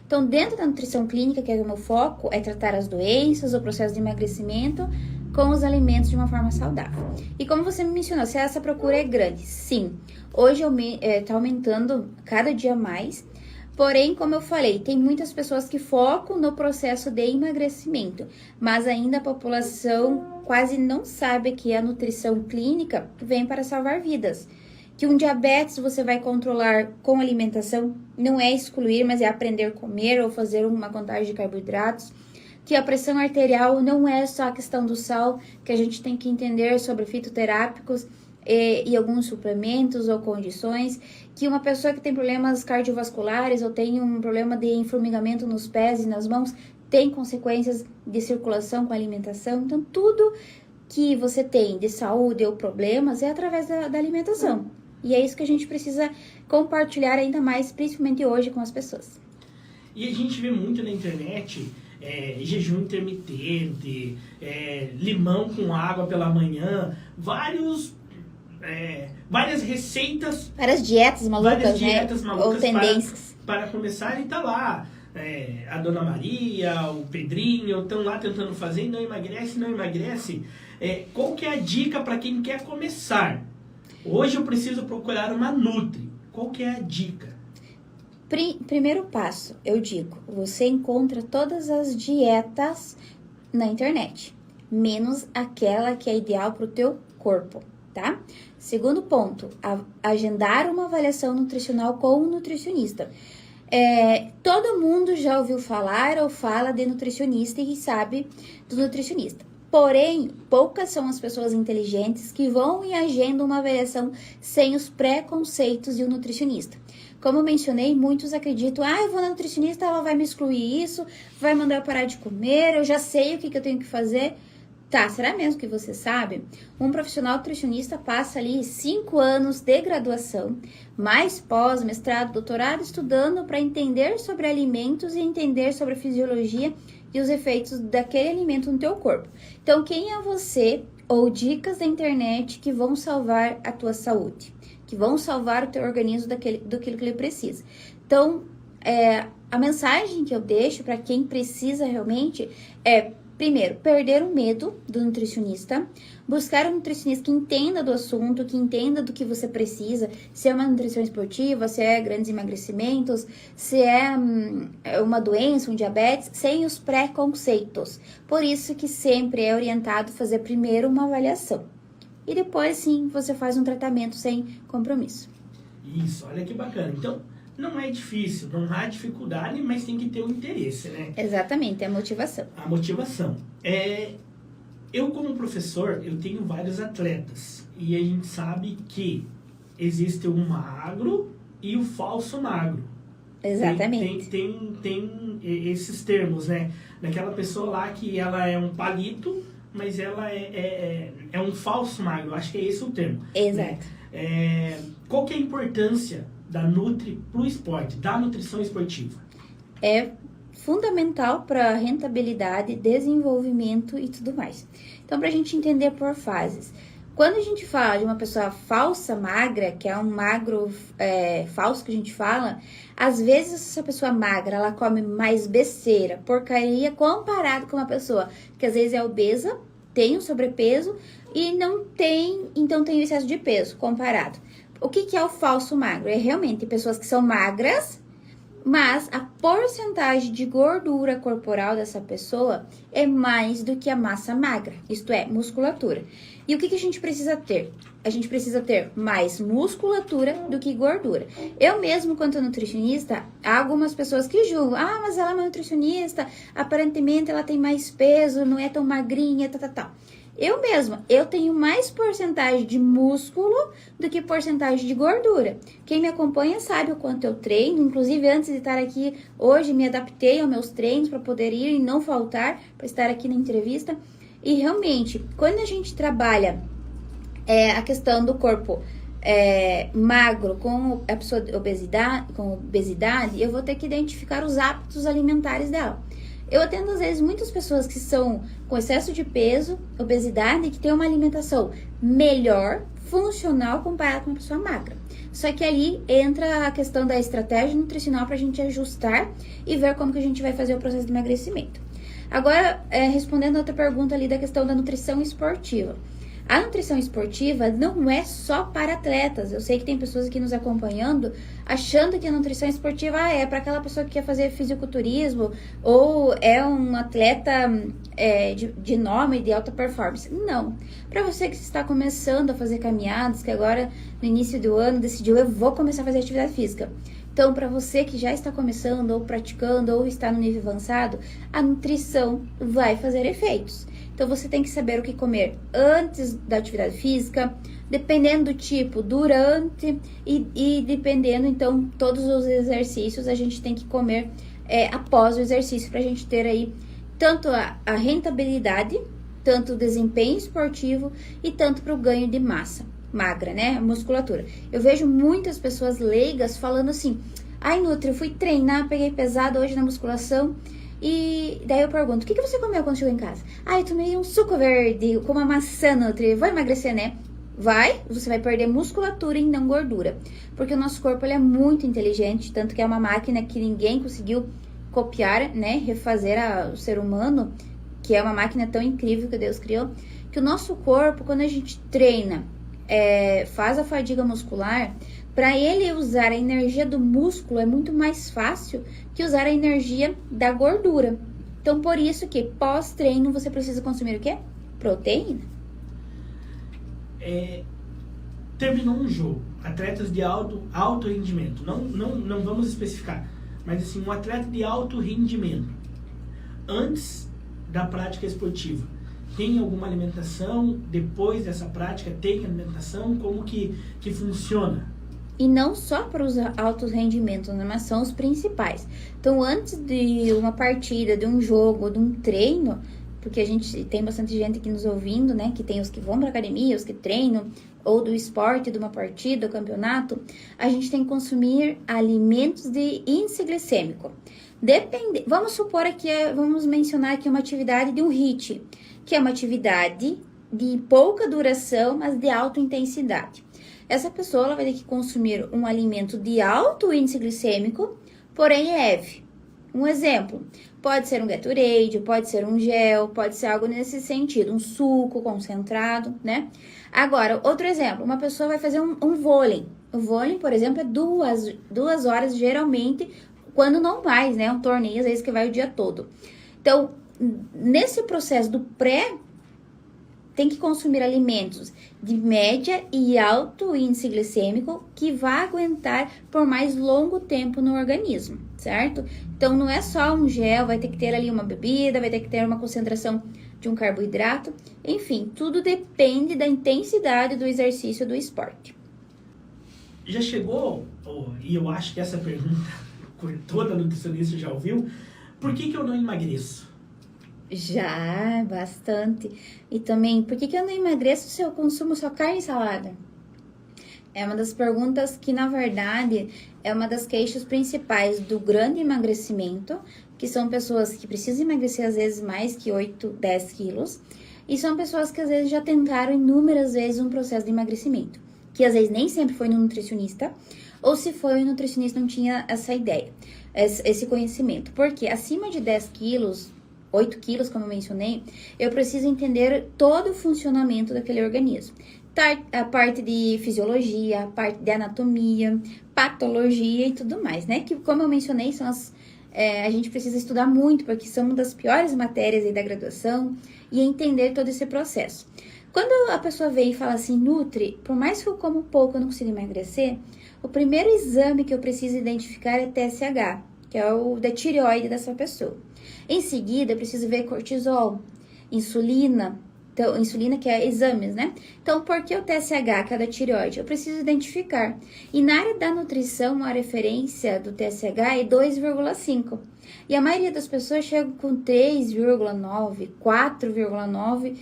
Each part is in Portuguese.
Então, dentro da nutrição clínica, que é o meu foco, é tratar as doenças, o processo de emagrecimento com os alimentos de uma forma saudável. E como você me mencionou, se essa procura é grande, sim. Hoje está aumentando cada dia mais. Porém, como eu falei, tem muitas pessoas que focam no processo de emagrecimento, mas ainda a população quase não sabe que a nutrição clínica vem para salvar vidas. Que um diabetes você vai controlar com alimentação, não é excluir, mas é aprender a comer ou fazer uma contagem de carboidratos. Que a pressão arterial não é só a questão do sal, que a gente tem que entender sobre fitoterápicos e alguns suplementos ou condições, que uma pessoa que tem problemas cardiovasculares ou tem um problema de formigamento nos pés e nas mãos, tem consequências de circulação com a alimentação. Então, tudo que você tem de saúde ou problemas é através da alimentação. E é isso que a gente precisa compartilhar ainda mais, principalmente hoje, com as pessoas. E a gente vê muito na internet jejum intermitente, limão com água pela manhã, várias receitas. Várias dietas malucas, várias dietas né? malucas Ou tendências. Para começar, e tá lá. A Dona Maria, o Pedrinho, estão lá tentando fazer e não emagrece. Qual que é a dica para quem quer começar? Hoje eu preciso procurar uma Nutri. Qual que é a dica? Primeiro passo, eu digo, você encontra todas as dietas na internet, menos aquela que é ideal para o teu corpo, tá? Segundo ponto, agendar uma avaliação nutricional com um nutricionista. Todo mundo já ouviu falar ou fala de nutricionista e sabe do nutricionista. Porém, poucas são as pessoas inteligentes que vão e agendam uma avaliação sem os preconceitos de um nutricionista. Como eu mencionei, muitos acreditam, eu vou na nutricionista, ela vai me excluir isso, vai mandar eu parar de comer, eu já sei o que eu tenho que fazer. Tá, será mesmo que você sabe? Um profissional nutricionista passa ali 5 anos de graduação, mais pós, mestrado, doutorado, estudando para entender sobre alimentos e entender sobre a fisiologia e os efeitos daquele alimento no teu corpo. Então, quem é você ou dicas da internet que vão salvar a tua saúde? Que vão salvar o teu organismo daquilo que ele precisa. Então, a mensagem que eu deixo para quem precisa realmente é, primeiro, perder o medo do nutricionista, buscar um nutricionista que entenda do assunto, que entenda do que você precisa, se é uma nutrição esportiva, se é grandes emagrecimentos, se é uma doença, um diabetes, sem os preconceitos. Por isso que sempre é orientado fazer primeiro uma avaliação. E depois, sim, você faz um tratamento sem compromisso. Isso, olha que bacana. Então, não é difícil, não há dificuldade, mas tem que ter o interesse, né? Exatamente, é a motivação. A motivação. Eu, como professor, eu tenho vários atletas. E a gente sabe que existe o magro e o falso magro. Exatamente. Tem esses termos, né? Daquela pessoa lá que ela é um palito, mas ela é um falso magro. Acho que é esse o termo. Exato. Né? Qual que é a importância da Nutri para o esporte, da nutrição esportiva? É fundamental para rentabilidade, desenvolvimento e tudo mais. Então, para a gente entender por fases. Quando a gente fala de uma pessoa falsa magra, que é um magro falso que a gente fala, às vezes essa pessoa magra, ela come mais besteira, porcaria, comparado com uma pessoa que às vezes é obesa, tem um sobrepeso e não tem, então tem o excesso de peso comparado. O que é o falso magro? É realmente pessoas que são magras, mas a porcentagem de gordura corporal dessa pessoa é mais do que a massa magra, isto é, musculatura. E o que a gente precisa ter? A gente precisa ter mais musculatura do que gordura. Eu mesmo, quanto nutricionista, há algumas pessoas que julgam, mas ela é uma nutricionista, aparentemente ela tem mais peso, não é tão magrinha, tal. Eu mesma, eu tenho mais porcentagem de músculo do que porcentagem de gordura. Quem me acompanha sabe o quanto eu treino. Inclusive, antes de estar aqui hoje, me adaptei aos meus treinos para poder ir e não faltar para estar aqui na entrevista. E realmente, quando a gente trabalha a questão do corpo magro com a pessoa com obesidade, eu vou ter que identificar os hábitos alimentares dela. Eu atendo, às vezes, muitas pessoas que são com excesso de peso, obesidade, que têm uma alimentação melhor, funcional comparado com uma pessoa magra. Só que ali entra a questão da estratégia nutricional para a gente ajustar e ver como que a gente vai fazer o processo de emagrecimento. Agora, respondendo a outra pergunta ali da questão da nutrição esportiva. A nutrição esportiva não é só para atletas. Eu sei que tem pessoas aqui nos acompanhando achando que a nutrição esportiva é para aquela pessoa que quer fazer fisiculturismo ou é um atleta de nome, de alta performance. Não. Para você que está começando a fazer caminhadas, que agora no início do ano decidiu, eu vou começar a fazer atividade física. Então, para você que já está começando ou praticando ou está no nível avançado, a nutrição vai fazer efeitos. Então, você tem que saber o que comer antes da atividade física, dependendo do tipo, durante e dependendo, então, todos os exercícios a gente tem que comer após o exercício para a gente ter aí tanto a rentabilidade, tanto o desempenho esportivo e tanto para o ganho de massa magra, né? Musculatura. Eu vejo muitas pessoas leigas falando assim, ai, Nutri, eu fui treinar, peguei pesado hoje na musculação. E daí eu pergunto, o que você comeu quando chegou em casa? Ah, eu tomei um suco verde com uma maçã, Nutri. Vou emagrecer, né? Vai, você vai perder musculatura e não gordura. Porque o nosso corpo ele é muito inteligente, tanto que é uma máquina que ninguém conseguiu copiar, né? Refazer o ser humano, que é uma máquina tão incrível que Deus criou. Que o nosso corpo, quando a gente treina, faz a fadiga muscular, para ele usar a energia do músculo é muito mais fácil que usar a energia da gordura. Então, por isso que pós-treino você precisa consumir o quê? Proteína. Terminou um jogo, atletas de alto rendimento, não vamos especificar, mas assim, um atleta de alto rendimento, antes da prática esportiva, tem alguma alimentação? Depois dessa prática, tem alimentação? Como que funciona? E não só para os altos rendimentos, né, mas são os principais. Então, antes de uma partida, de um jogo, de um treino, porque a gente tem bastante gente aqui nos ouvindo, né? Que tem os que vão para academia, os que treinam, ou do esporte, de uma partida, do campeonato, a gente tem que consumir alimentos de índice glicêmico. Vamos supor aqui, vamos mencionar aqui uma atividade de um HIIT, que é uma atividade de pouca duração, mas de alta intensidade. Essa pessoa ela vai ter que consumir um alimento de alto índice glicêmico, porém leve. Um exemplo, pode ser um Gatorade, pode ser um gel, pode ser algo nesse sentido, um suco concentrado, né? Agora, outro exemplo, uma pessoa vai fazer um vôlei. O vôlei, por exemplo, é duas horas geralmente, quando não mais, né? Um torneio, às vezes, que vai o dia todo. Então, nesse processo do pré, tem que consumir alimentos de média e alto índice glicêmico que vai aguentar por mais longo tempo no organismo, certo? Então, não é só um gel, vai ter que ter ali uma bebida, vai ter que ter uma concentração de um carboidrato. Enfim, tudo depende da intensidade do exercício do esporte. Já chegou, e eu acho que essa pergunta toda nutricionista já ouviu, por que eu não emagreço? Já, bastante. E também, por que eu não emagreço se eu consumo só carne e salada? É uma das perguntas que, na verdade, é uma das queixas principais do grande emagrecimento, que são pessoas que precisam emagrecer, às vezes, mais que 8, 10 quilos, e são pessoas que, às vezes, já tentaram inúmeras vezes um processo de emagrecimento, que, às vezes, nem sempre foi no nutricionista, ou se foi o nutricionista não tinha essa ideia, esse conhecimento. Porque acima de 10 quilos, 8 quilos, como eu mencionei, eu preciso entender todo o funcionamento daquele organismo. A parte de fisiologia, a parte de anatomia, patologia e tudo mais, né? Que, como eu mencionei, são a gente precisa estudar muito, porque são uma das piores matérias aí da graduação, e entender todo esse processo. Quando a pessoa vem e fala assim, Nutri, por mais que eu como pouco, eu não consigo emagrecer, o primeiro exame que eu preciso identificar é TSH, que é o da tireoide dessa pessoa. Em seguida, eu preciso ver cortisol, insulina, então, insulina que é exames, né? Então, por que o TSH, que é da tireoide? Eu preciso identificar. E na área da nutrição, a referência do TSH é 2,5. E a maioria das pessoas chega com 3,9, 4,9,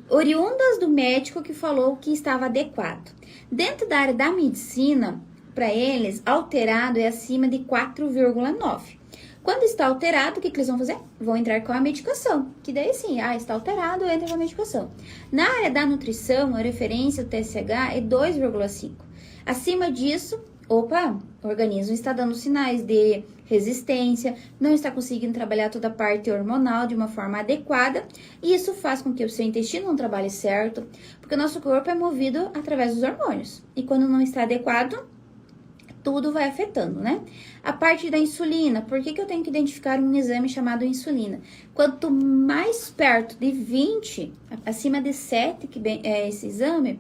oriundas do médico que falou que estava adequado. Dentro da área da medicina, para eles, alterado é acima de 4,9. Quando está alterado, o que eles vão fazer? Vão entrar com a medicação, que daí sim, está alterado, entra com a medicação. Na área da nutrição, a referência do TSH é 2,5. Acima disso, o organismo está dando sinais de resistência, não está conseguindo trabalhar toda a parte hormonal de uma forma adequada, e isso faz com que o seu intestino não trabalhe certo, porque o nosso corpo é movido através dos hormônios, e quando não está adequado, tudo vai afetando, né? A parte da insulina, por que eu tenho que identificar um exame chamado insulina? Quanto mais perto de 20, acima de 7, que é esse exame,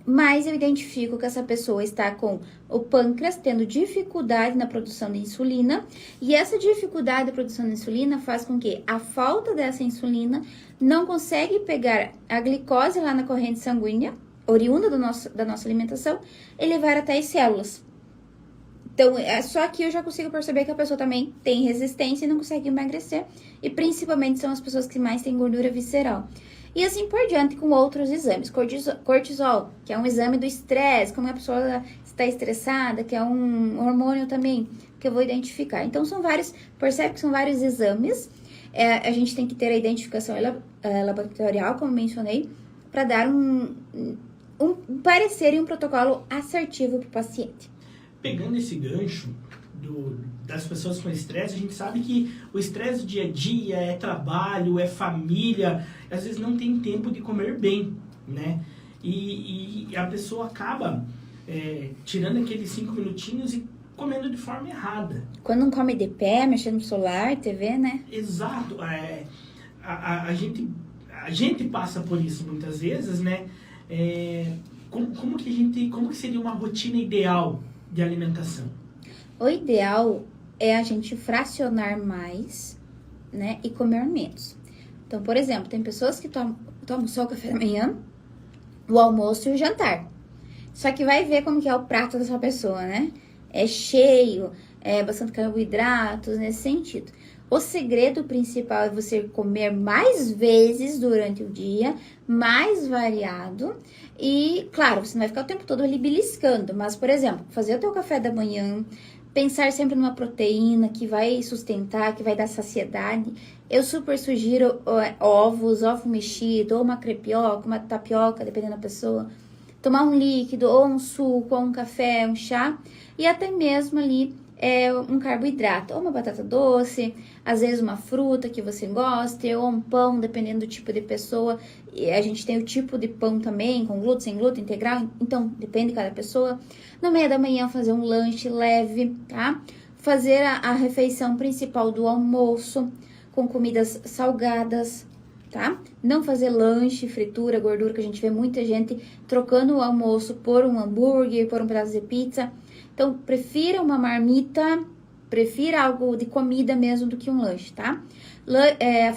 mais eu identifico que essa pessoa está com o pâncreas tendo dificuldade na produção de insulina, e essa dificuldade da produção de insulina faz com que a falta dessa insulina não consegue pegar a glicose lá na corrente sanguínea, oriunda da nossa alimentação, e levar até as células. Então, só que eu já consigo perceber que a pessoa também tem resistência e não consegue emagrecer. E principalmente são as pessoas que mais têm gordura visceral. E assim por diante com outros exames. Cortisol, que é um exame do estresse, como a pessoa está estressada, que é um hormônio também que eu vou identificar. Então, percebe que são vários exames. A gente tem que ter a identificação laboratorial, como mencionei, para dar um parecer e um protocolo assertivo para o paciente. Pegando esse gancho das pessoas com estresse, a gente sabe que o estresse do dia a dia é trabalho, é família, às vezes não tem tempo de comer bem, né? E a pessoa acaba tirando aqueles 5 minutinhos e comendo de forma errada. Quando não come de pé, mexendo no celular, TV, né? Exato. A gente passa por isso muitas vezes, né? Como que seria uma rotina ideal de alimentação? O ideal é a gente fracionar mais, né, e comer menos. Então, por exemplo, tem pessoas que tomam só o café da manhã, o almoço e o jantar. Só que vai ver como que é o prato dessa pessoa, né? É cheio, bastante carboidratos, nesse sentido. O segredo principal é você comer mais vezes durante o dia, mais variado. E, claro, você não vai ficar o tempo todo ali beliscando. Mas, por exemplo, fazer o teu café da manhã, pensar sempre numa proteína que vai sustentar, que vai dar saciedade. Eu super sugiro ovos, ovo mexido, ou uma crepioca, uma tapioca, dependendo da pessoa. Tomar um líquido, ou um suco, ou um café, um chá. E até mesmo ali um carboidrato, ou uma batata doce, às vezes uma fruta que você goste, ou um pão, dependendo do tipo de pessoa. E a gente tem o tipo de pão também, com glúten, sem glúten, integral, então depende de cada pessoa. No meio da manhã fazer um lanche leve, tá? Fazer a refeição principal do almoço com comidas salgadas, tá? Não fazer lanche, fritura, gordura, que a gente vê muita gente trocando o almoço por um hambúrguer, por um pedaço de pizza. Então, prefira uma marmita, prefira algo de comida mesmo do que um lanche, tá?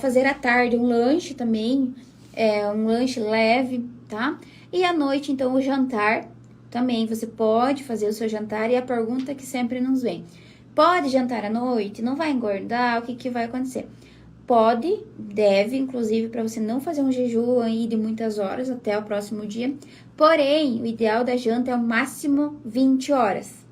Fazer à tarde um lanche também, um lanche leve, tá? E à noite, então, o jantar também. Você pode fazer o seu jantar e a pergunta que sempre nos vem: pode jantar à noite? Não vai engordar? O que vai acontecer? Pode, deve, inclusive, para você não fazer um jejum aí de muitas horas até o próximo dia. Porém, o ideal da janta é o máximo 20 horas.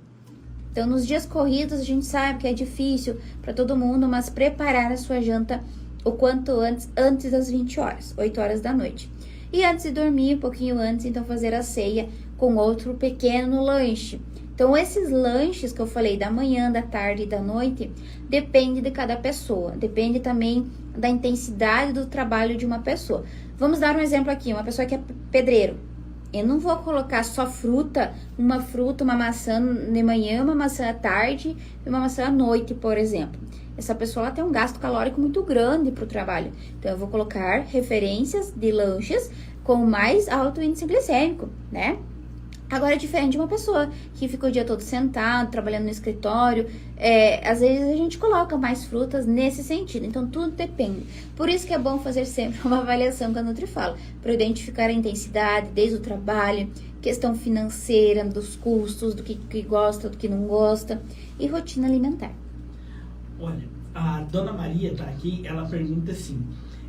Então, nos dias corridos, a gente sabe que é difícil para todo mundo, mas preparar a sua janta o quanto antes das 20 horas, 8 horas da noite. E antes de dormir, um pouquinho antes, então fazer a ceia com outro pequeno lanche. Então, esses lanches que eu falei da manhã, da tarde e da noite, depende de cada pessoa. Depende também da intensidade do trabalho de uma pessoa. Vamos dar um exemplo aqui, uma pessoa que é pedreiro. Eu não vou colocar só uma maçã de manhã, uma maçã à tarde e uma maçã à noite, por exemplo. Essa pessoa ela tem um gasto calórico muito grande para o trabalho. Então, eu vou colocar referências de lanches com mais alto índice glicêmico, né? Agora, é diferente de uma pessoa que fica o dia todo sentado, trabalhando no escritório. Às vezes, a gente coloca mais frutas nesse sentido. Então, tudo depende. Por isso que é bom fazer sempre uma avaliação com a Nutrifala, para identificar a intensidade desde o trabalho, questão financeira, dos custos, do que gosta, do que não gosta, e rotina alimentar. Olha, a Dona Maria tá aqui, ela pergunta assim: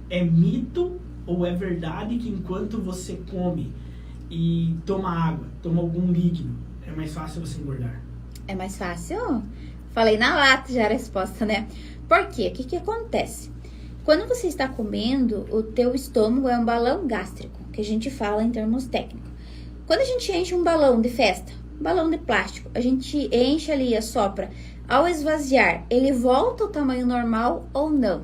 é mito ou é verdade que enquanto você come e toma água, toma algum líquido, é mais fácil você engordar? É mais fácil? Falei na lata já a resposta, né? Por quê? O que que acontece? Quando você está comendo, o teu estômago é um balão gástrico, que a gente fala em termos técnicos. Quando a gente enche um balão de festa, um balão de plástico, a gente enche ali e assopra. Ao esvaziar, ele volta ao tamanho normal ou não?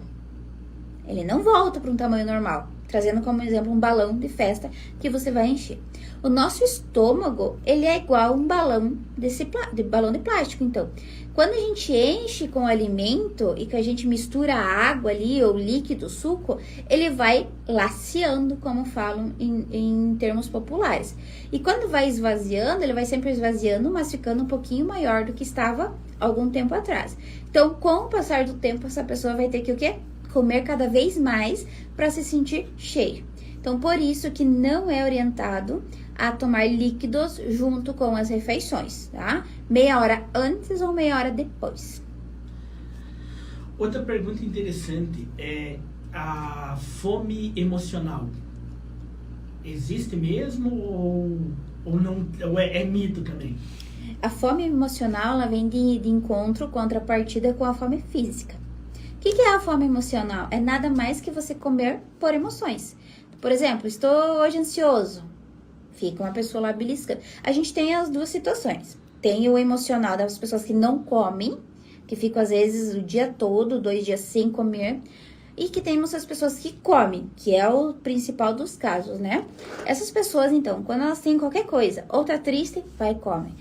Ele não volta para um tamanho normal. Trazendo como exemplo um balão de festa que você vai encher. O nosso estômago, ele é igual a um balão de balão de plástico. Então, quando a gente enche com alimento e que a gente mistura a água ali, ou líquido, suco, ele vai laceando, como falam em termos populares. E quando vai esvaziando, ele vai sempre esvaziando, mas ficando um pouquinho maior do que estava algum tempo atrás. Então, com o passar do tempo, essa pessoa vai ter que o quê? Comer cada vez mais para se sentir cheio. Então, por isso que não é orientado a tomar líquidos junto com as refeições, tá? Meia hora antes ou meia hora depois. Outra pergunta interessante é a fome emocional. Existe mesmo ou não, ou é mito também? A fome emocional, ela vem de encontro, contrapartida com a fome física. O que é a fome emocional? É nada mais que você comer por emoções. Por exemplo, estou hoje ansioso. Fica uma pessoa lá beliscando. A gente tem as duas situações. Tem o emocional das pessoas que não comem, que ficam às vezes o dia todo, 2 dias sem comer. E que temos as pessoas que comem, que é o principal dos casos, né? Essas pessoas, então, quando elas têm qualquer coisa, ou tá triste, vai e come.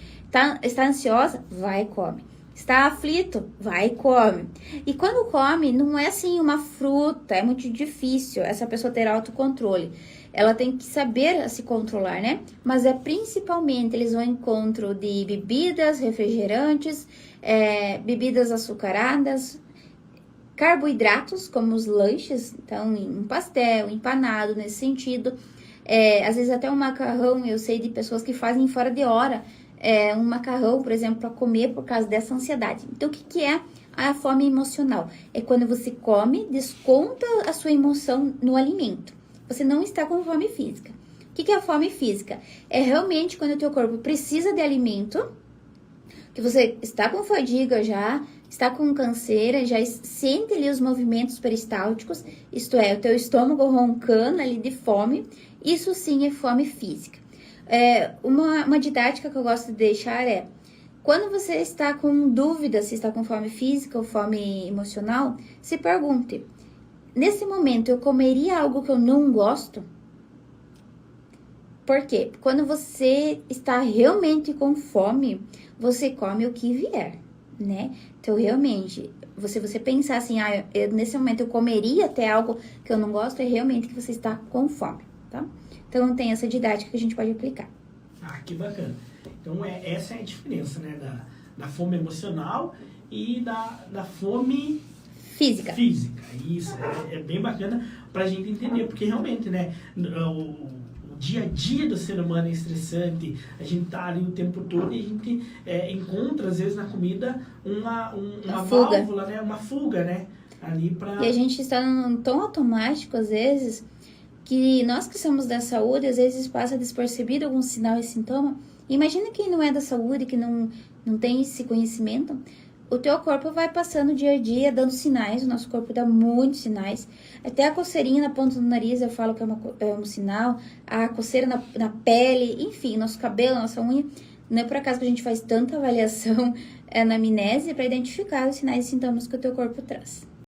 Está ansiosa, vai e come. Está aflito? Vai e come. E quando come, não é assim uma fruta, é muito difícil essa pessoa ter autocontrole. Ela tem que saber se controlar, né? Mas é principalmente, eles vão ao encontro de bebidas, refrigerantes, bebidas açucaradas, carboidratos, como os lanches, então um pastel, empanado, nesse sentido. Às vezes até um macarrão, eu sei de pessoas que fazem fora de hora, um macarrão, por exemplo, para comer por causa dessa ansiedade. Então, o que é a fome emocional? É quando você come, desconta a sua emoção no alimento. Você não está com fome física. O que é a fome física? É realmente quando o teu corpo precisa de alimento, que você está com fadiga já, está com canseira, já sente ali os movimentos peristálticos, isto é, o teu estômago roncando ali de fome. Isso sim é fome física. Uma didática que eu gosto de deixar é, quando você está com dúvida se está com fome física ou fome emocional, se pergunte, nesse momento eu comeria algo que eu não gosto? Por quê? Quando você está realmente com fome, você come o que vier, né? Então, realmente, você pensar assim, nesse momento eu comeria até algo que eu não gosto, é realmente que você está com fome, tá? Então, tem essa didática que a gente pode aplicar. Ah, que bacana. Então, essa é a diferença, né? Da fome emocional e da fome física. Isso, é bem bacana pra gente entender, porque realmente, né? O dia a dia do ser humano é estressante, a gente tá ali o tempo todo e a gente encontra, às vezes, na comida uma válvula, né? Uma fuga, né? Ali pra... E a gente está tão automático, às vezes, que nós que somos da saúde, às vezes passa despercebido algum sinal e sintoma. Imagina quem não é da saúde, que não tem esse conhecimento. O teu corpo vai passando dia a dia, dando sinais. O nosso corpo dá muitos sinais. Até a coceirinha na ponta do nariz, eu falo que é um sinal. A coceira na pele, enfim, nosso cabelo, nossa unha. Não é por acaso que a gente faz tanta avaliação na anamnese para identificar os sinais e sintomas que o teu corpo traz.